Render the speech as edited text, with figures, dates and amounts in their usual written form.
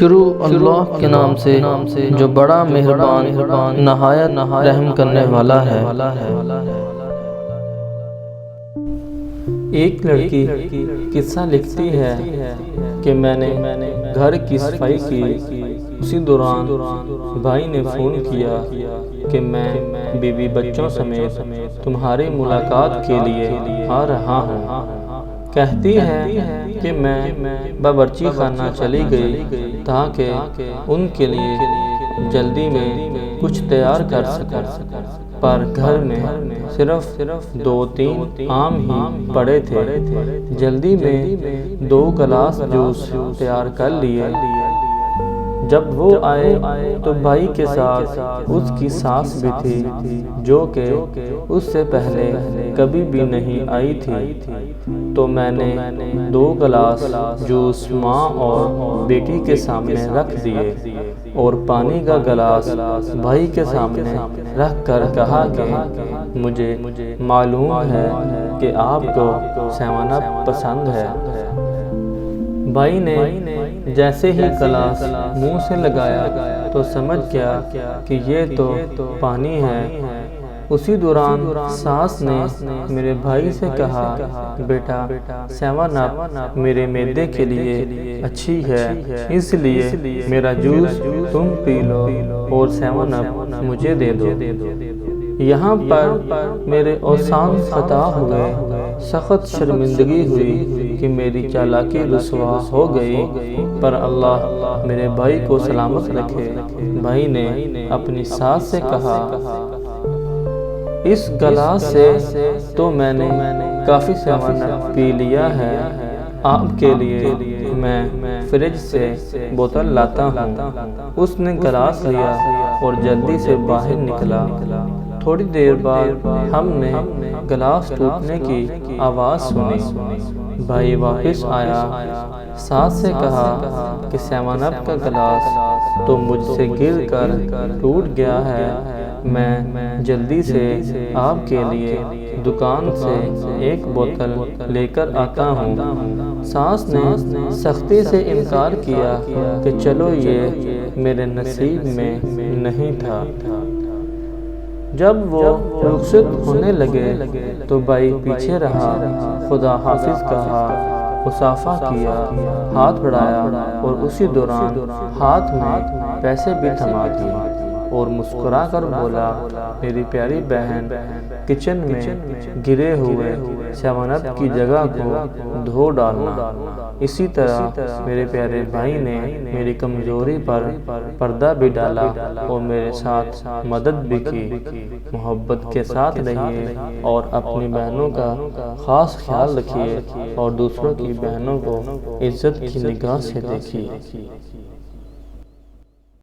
شروع اللہ کے نام سے جو بڑا مہربان نہایت رحم کرنے والا ہے۔ ایک لڑکی قصہ لکھتی ہے کہ میں نے گھر کی صفائی کی، اسی دوران بھائی نے فون کیا کہ میں بیوی بچوں سمیت تمہاری ملاقات کے لیے آ رہا ہوں۔ کہتی ہے کہ میں باورچی خانہ چلی گئی تاکہ ان کے لیے جلدی میں کچھ تیار کر سکوں، پر گھر میں صرف 2-3 آم ہی پڑے تھے۔ جلدی میں 2 گلاس جوس تیار کر لیے۔ جب وہ آئے تو بھائی کے ساتھ اس کی ساس بھی تھی، جو کہ اس سے پہلے کبھی بھی نہیں آئی تھی۔ تو میں نے 2 گلاس جوس ماں اور بیٹی کے سامنے رکھ دیے اور پانی کا گلاس بھائی کے سامنے رکھ کر کہا کہ مجھے معلوم ہے کہ آپ کو 7 اپ پسند ہے۔ بھائی نے جیسے ہی گلاس منہ سے لگایا تو سمجھ گیا کہ یہ تو پانی ہے۔ اسی دوران ساس نے میرے بھائی سے کہا، بیٹا 7 اپ میرے معدے کے لیے اچھی ہے، اس لیے میرا جوس تم پی لو اور 7 اپ مجھے دے دو۔ یہاں پر میرے اوزان خطا ہوئے، سخت شرمندگی ہوئی کہ میری چالاکی رسوا ہو گئی، پر اللہ میرے بھائی کو سلامت رکھے۔ بھائی نے اپنی ساس سے کہا، اس گلاس سے تو میں نے کافی 7 اپ پی لیا ہے، آپ کے لیے میں فریج سے بوتل لاتا ہوں۔ اس نے گلاس لیا اور جلدی سے باہر نکلا۔ تھوڑی دیر بعد ہم نے گلاس ٹوٹنے کی آواز سنی۔ بھائی واپس آیا، ساس سے کہا کہ 7 اپ کا گلاس تو مجھ سے گر کر ٹوٹ گیا ہے، میں جلدی سے آپ کے لیے دکان سے 1 بوتل لے کر آتا ہوں۔ ساس نے سختی سے انکار کیا کہ چلو یہ میرے نصیب میں نہیں تھا۔ جب وہ رخصت ہونے لگے تو بھائی پیچھے رہا، خدا حافظ کہا، مصافحہ کیا، ہاتھ بڑھایا اور اسی دوران ہاتھ میں پیسے بھی تھما دیے اور مسکرا کر بولا، میری پیاری بہن، کچن میں گرے ہوئے 7 اپ کی جگہ کو دھو ڈالنا۔ اسی طرح میرے پیارے بھائی نے میری کمزوری پر پردہ بھی ڈالا اور میرے ساتھ مدد بھی کی۔ محبت کے ساتھ رہیے اور اپنی بہنوں کا خاص خیال رکھیے اور دوسروں کی بہنوں کو عزت کی نگاہ سے دیکھیے۔